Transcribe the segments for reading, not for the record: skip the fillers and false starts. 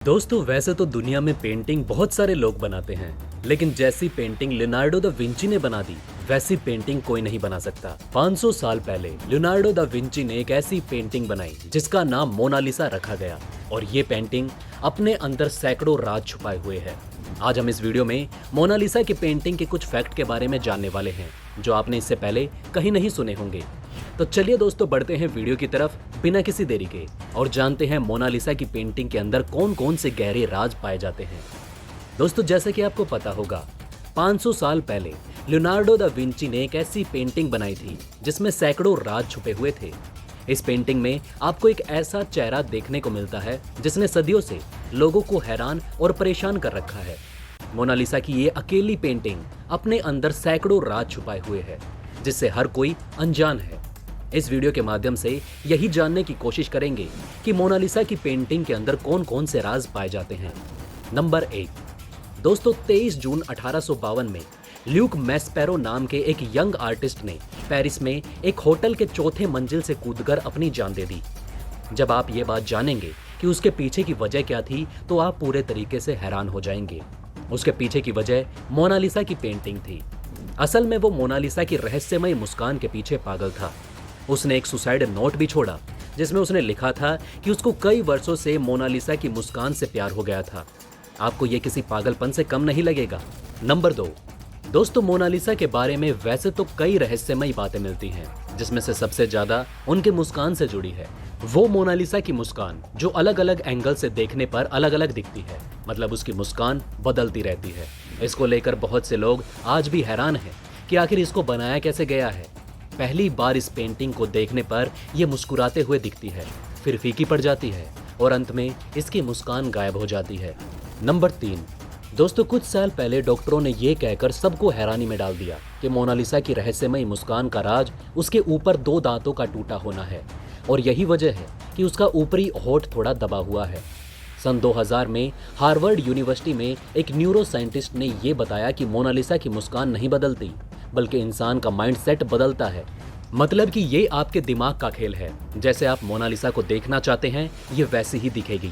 दोस्तों वैसे तो दुनिया में पेंटिंग बहुत सारे लोग बनाते हैं, लेकिन जैसी पेंटिंग लियोनार्डो दा विंची ने बना दी वैसी पेंटिंग कोई नहीं बना सकता। 500 साल पहले लियोनार्डो दा विंची ने एक ऐसी पेंटिंग बनाई जिसका नाम मोनालिसा रखा गया और ये पेंटिंग अपने अंदर सैकड़ों राज छुपाए हुए है। आज हम इस वीडियो में मोनालिसा की पेंटिंग के कुछ फैक्ट के बारे में जानने वाले हैं जो आपने इससे पहले कहीं नहीं सुने होंगे। तो चलिए दोस्तों बढ़ते हैं वीडियो की तरफ बिना किसी देरी के और जानते हैं मोनालिसा की पेंटिंग के अंदर कौन कौन से गहरे राज पाए जाते हैं। दोस्तों जैसे कि आपको पता होगा 500 साल पहले लियोनार्डो दा विंची ने एक ऐसी पेंटिंग बनाई थी जिसमें सैकड़ों राज छुपे हुए थे। इस पेंटिंग में आपको एक ऐसा चेहरा देखने को मिलता है जिसने सदियों से लोगों को हैरान और परेशान कर रखा है। मोनालिसा की ये अकेली पेंटिंग अपने अंदर सैकड़ों राज छुपाए हुए है जिससे हर कोई अनजान है। इस वीडियो के माध्यम से यही जानने की कोशिश करेंगे कि मोनालिसा की पेंटिंग के अंदर कौन कौन से राज पाए जाते हैं। नंबर 1 दोस्तों 23 जून 1852 में ल्यूक मैस्पेरो नाम के एक यंग आर्टिस्ट ने पेरिस में एक होटल के चौथे मंजिल से कूदकर अपनी जान दे दी। जब आप ये बात जानेंगे कि उसके पीछे की वजह क्या थी तो आप पूरे तरीके से हैरान हो जाएंगे। उसके पीछे की वजह मोनालिसा की पेंटिंग थी। असल में वो मोनालिसा की रहस्यमय मुस्कान के पीछे पागल था। उसने एक सुसाइड नोट भी छोड़ा जिसमें उसने लिखा था कि उसको कई वर्षों से मोनालिसा की मुस्कान से प्यार हो गया था। आपको ये किसी पागलपन से कम नहीं लगेगा। नंबर 2 दोस्तों मोनालिसा के बारे में वैसे तो कई रहस्यमय बातें मिलती हैं जिसमें से सबसे ज्यादा उनके मुस्कान से जुड़ी है। वो मोनालिसा की मुस्कान जो अलग अलग एंगल से देखने पर अलग अलग दिखती है, मतलब उसकी मुस्कान बदलती रहती है। इसको लेकर बहुत से लोग आज भी हैरान हैं कि आखिर इसको बनाया कैसे गया है। पहली बार इस पेंटिंग को देखने पर यह मुस्कुराते हुए दिखती है, फिर फीकी पड़ जाती है और अंत में इसकी मुस्कान गायब हो जाती है। नंबर 3 दोस्तों कुछ साल पहले डॉक्टरों ने यह कहकर सबको हैरानी में डाल दिया कि मोनालिसा की रहस्यमय मुस्कान का राज उसके ऊपर 2 दांतों का टूटा होना है और यही वजह है कि उसका ऊपरी होंठ थोड़ा दबा हुआ है। सन 2000 में हार्वर्ड यूनिवर्सिटी में एक न्यूरो साइंटिस्ट ने यह बताया कि मोनालिसा की मुस्कान नहीं बदलती बल्कि इंसान का माइंडसेट बदलता है। मतलब कि ये आपके दिमाग का खेल है। जैसे आप मोनालिसा को देखना चाहते हैं ये वैसे ही दिखेगी।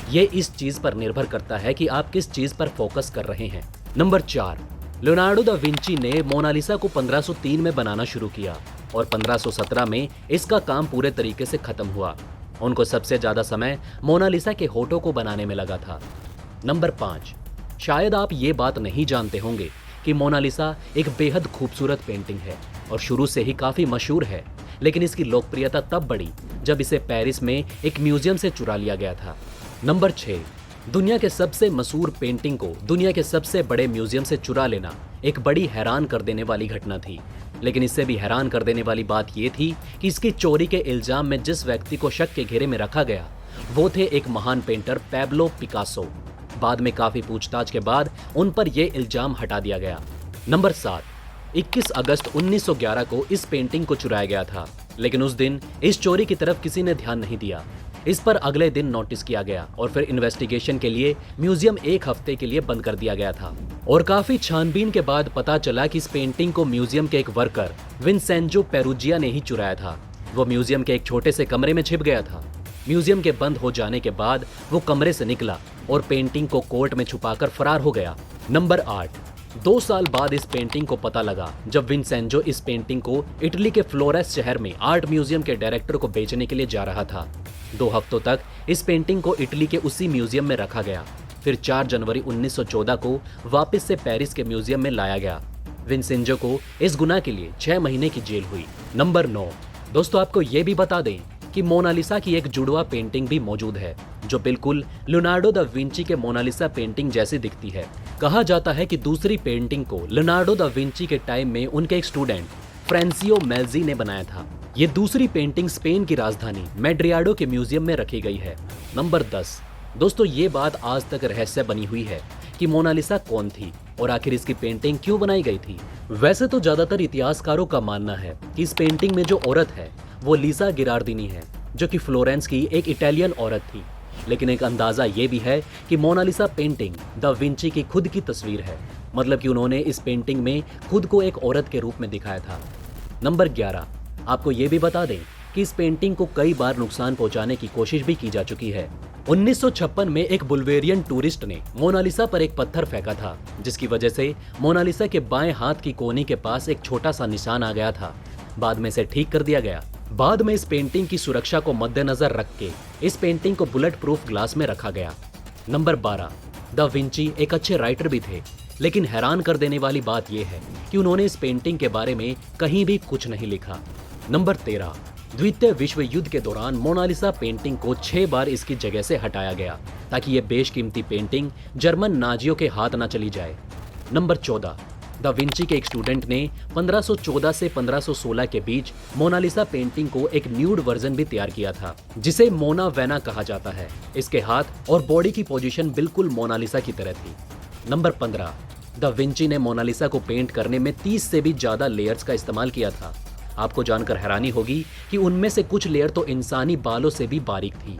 ये इस चीज पर निर्भर करता है कि आप किस चीज पर फोकस कर रहे हैं। नंबर 4 लियोनार्डो दा विंची ने मोनालिसा को 1503 में बनाना शुरू किया और 1517 में इसका काम पूरे तरीके से खत्म हुआ। उनको सबसे ज्यादा समय मोनालिसा के होठों को बनाने में लगा था। नंबर 5 शायद आप ये बात नहीं जानते होंगे कि मोनालिसा एक बेहद खूबसूरत पेंटिंग है और शुरू से ही काफी मशहूर है, लेकिन इसकी लोकप्रियता तब बढ़ी जब इसे पेरिस में एक म्यूजियम से चुरा लिया गया था। नंबर 6 दुनिया के सबसे मशहूर पेंटिंग को दुनिया के सबसे बड़े म्यूजियम से चुरा लेना एक बड़ी हैरान कर देने वाली घटना थी, लेकिन इससे भी हैरान कर देने वाली बात यह थी कि इसकी चोरी के इल्जाम में जिस व्यक्ति को शक के घेरे में रखा गया वो थे एक महान पेंटर पैब्लो पिकासो। बाद में काफी पूछताछ के बाद उन पर यह इल्जाम हटा दिया गया। नंबर 7 21 अगस्त 1911 को इस पेंटिंग को चुराया गया था, लेकिन उस दिन इस चोरी की तरफ किसी ने ध्यान नहीं दिया। इस पर अगले दिन नोटिस किया गया और फिर इन्वेस्टिगेशन के लिए म्यूजियम 1 हफ्ते के लिए बंद कर दिया गया था और काफी छानबीन के बाद पता चला कि इस पेंटिंग को म्यूजियम के एक वर्कर विंसेंजो पेरुजिया ने ही चुराया था। वो म्यूजियम के एक छोटे से कमरे में छिप गया था। म्यूजियम के बंद हो जाने के बाद वो कमरे से निकला और पेंटिंग को कोर्ट में छुपाकर फरार हो गया। नंबर 8 2 साल बाद इस पेंटिंग को पता लगा जब विंसेंजो इस पेंटिंग को इटली के फ्लोरेंस शहर में आर्ट म्यूजियम के डायरेक्टर को बेचने के लिए जा रहा था। 2 हफ्तों तक इस पेंटिंग को इटली के उसी म्यूजियम में रखा गया। फिर 4 जनवरी 1914 को वापस से पेरिस के म्यूजियम में लाया गया। विंसेंजो को इस गुनाह के लिए 6 महीने की जेल हुई। नंबर 9 दोस्तों आपको ये भी बता दें कि मोनालिसा की एक जुड़वा पेंटिंग भी मौजूद है जो बिल्कुल लियोनार्डो दा विंची के मोनालिसा पेंटिंग जैसी दिखती है। कहा जाता है कि दूसरी पेंटिंग को लियोनार्डो दा विंची के टाइम में उनके एक स्टूडेंट फ्रांसियो मेल्जी ने बनाया था। ये दूसरी पेंटिंग स्पेन की राजधानी मैड्रियाडो के म्यूजियम में रखी गई है। नंबर 10 दोस्तों ये बात आज तक रहस्य बनी हुई है कि मोनालिसा कौन थी और आखिर इसकी पेंटिंग क्यों बनाई गई थी। वैसे तो ज्यादातर इतिहासकारों का मानना है कि इस पेंटिंग में जो औरत है वो लीसा गिरार्डिनी है जो कि फ्लोरेंस की एक इटालियन औरत थी, लेकिन एक अंदाजा ये भी है कि मोनालिसा पेंटिंग दा विंची की खुद की तस्वीर है, मतलब कि उन्होंने इस पेंटिंग में खुद को एक औरत के रूप में दिखाया था। नंबर 11 आपको ये भी बता दें कि इस पेंटिंग को कई बार नुकसान पहुंचाने की कोशिश भी की जा चुकी है। 1956 में एक बुल्वेरियन टूरिस्ट ने मोनालिसा पर एक पत्थर फेंका था, जिसकी वजह से मोनालिसा के बाएं हाथ की कोहनी के पास एक छोटा सा निशान आ गया था। बाद में इसे ठीक कर दिया गया। बाद में इस पेंटिंग की सुरक्षा को मद्देनजर रख के इस पेंटिंग को बुलेट प्रूफ ग्लास में रखा गया। नंबर 12, दा विंची एक अच्छे राइटर भी थे, लेकिन हैरान कर देने वाली बात यह है कि उन्होंने इस पेंटिंग के बारे में कहीं भी कुछ नहीं लिखा। नंबर 13, द्वितीय विश्व युद्ध के दौरान मोनालिसा पेंटिंग को 6 बार इसकी जगह से हटाया गया ताकि ये बेशकीमती पेंटिंग जर्मन नाजियों के हाथ न चली जाए। नंबर 14, दा विंची के एक स्टूडेंट ने 1514 से 1516 के बीच मोनालिसा पेंटिंग को एक न्यूड वर्जन भी तैयार किया था, जिसे मोना वेना कहा जाता है। इसके हाथ और बॉडी की पोजीशन बिल्कुल मोनालिसा की तरह थी। नंबर 15, दा विंची ने मोनालिसा को पेंट करने में 30 से भी ज्यादा लेयर्स का इस्तेमाल किया था। आपको जानकर हैरानी होगी कि उनमें से कुछ लेयर तो इंसानी बालों से भी बारीक थी।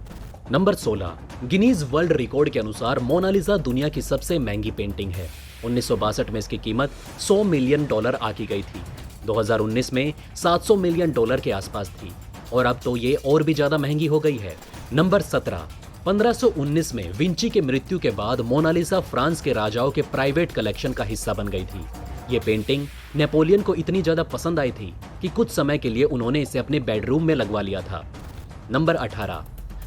नंबर 16, गिनीज वर्ल्ड रिकॉर्ड के अनुसार मोनालिसा दुनिया की सबसे महंगी पेंटिंग है। 1962 में इसकी कीमत $100 मिलियन आकी गई थी। 2019 में $700 मिलियन के आसपास थी और अब तो ये और भी ज्यादा महंगी हो गई है। नंबर 17, 1519 में विंची के मृत्यु के बाद मोनालिसा फ्रांस के राजाओं के प्राइवेट कलेक्शन का हिस्सा बन गई थी। ये पेंटिंग नेपोलियन को इतनी ज्यादा पसंद आई थी कि कुछ समय के लिए उन्होंने इसे अपने बेडरूम में लगवा लिया था। नंबर 18,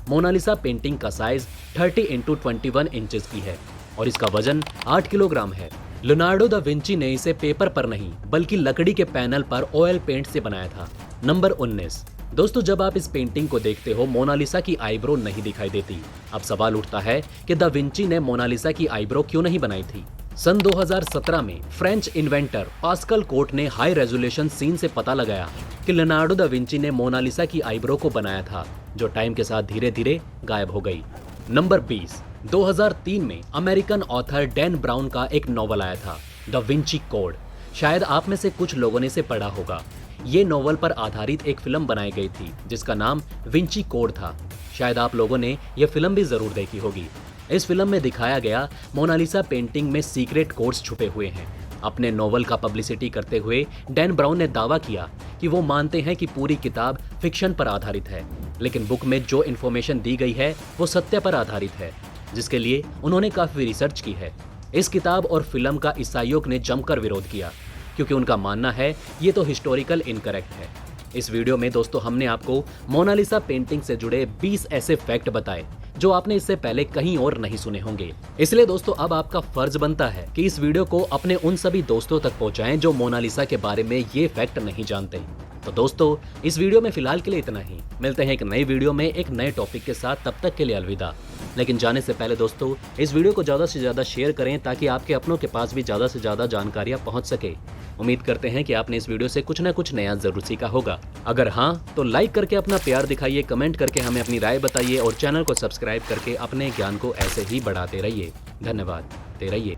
मोनालिसा पेंटिंग का साइज 30 × 21 इंचेस की है और इसका वजन 8 किलोग्राम है। लियोनार्डो दा विंची ने इसे पेपर पर नहीं बल्कि लकड़ी के पैनल पर ऑयल पेंट से बनाया था। नंबर 19, दोस्तों जब आप इस पेंटिंग को देखते हो मोनालिसा की आईब्रो नहीं दिखाई देती। अब सवाल उठता है कि दा विंची ने मोनालिसा की आईब्रो क्यों नहीं बनाई थी। सन 2017 में फ्रेंच इन्वेंटर पास्कल कोट ने हाई रेजोल्यूशन सीन से पता लगाया कि लियोनार्डो दा विंची ने मोनालिसा की आईब्रो को बनाया था, जो टाइम के साथ धीरे धीरे गायब हो गई। नंबर 20, 2003 में अमेरिकन ऑथर डैन ब्राउन का एक नॉवल आया था, द विंची कोड। शायद आप में से कुछ लोगों ने इसे पढ़ा होगा। ये नॉवल पर आधारित एक फिल्म बनाई गई थी जिसका नाम विंची कोड था। शायद आप लोगों ने यह फिल्म भी जरूर देखी होगी। इस फिल्म में दिखाया गया मोनालिसा पेंटिंग में सीक्रेट कोड्स छुपे हुए हैं। अपने नॉवल का पब्लिसिटी करते हुए डैन ब्राउन ने दावा किया कि वो मानते हैं कि पूरी किताब फिक्शन पर आधारित है, लेकिन बुक में जो इन्फॉर्मेशन दी गई है वो सत्य पर आधारित है, जिसके लिए उन्होंने काफी रिसर्च की है। इस किताब और फिल्म का ईसाइयों ने जमकर विरोध किया क्योंकि उनका मानना है ये तो हिस्टोरिकल इनकरेक्ट है। इस वीडियो में दोस्तों हमने आपको मोनालिसा पेंटिंग से जुड़े 20 ऐसे फैक्ट बताए जो आपने इससे पहले कहीं और नहीं सुने होंगे। इसलिए दोस्तों अब आपका फर्ज बनता है कि इस वीडियो को अपने उन सभी दोस्तों तक पहुंचाएं जो मोनालिसा के बारे में ये फैक्ट नहीं जानते। तो दोस्तों इस वीडियो में फिलहाल के लिए इतना ही। मिलते हैं एक नई वीडियो में एक नए टॉपिक के साथ, तब तक के लिए अलविदा। लेकिन जाने से पहले दोस्तों इस वीडियो को ज़्यादा से ज़्यादा शेयर करें ताकि आपके अपनों के पास भी ज़्यादा से ज़्यादा जानकारियाँ पहुँच सके। उम्मीद करते हैं कि आपने इस वीडियो से कुछ ना कुछ नया जरूर सीखा होगा। अगर हाँ तो लाइक करके अपना प्यार दिखाइए, कमेंट करके हमें अपनी राय बताइए और चैनल को सब्सक्राइब करके अपने ज्ञान को ऐसे ही बढ़ाते रहिए। धन्यवाद, ते रहिए।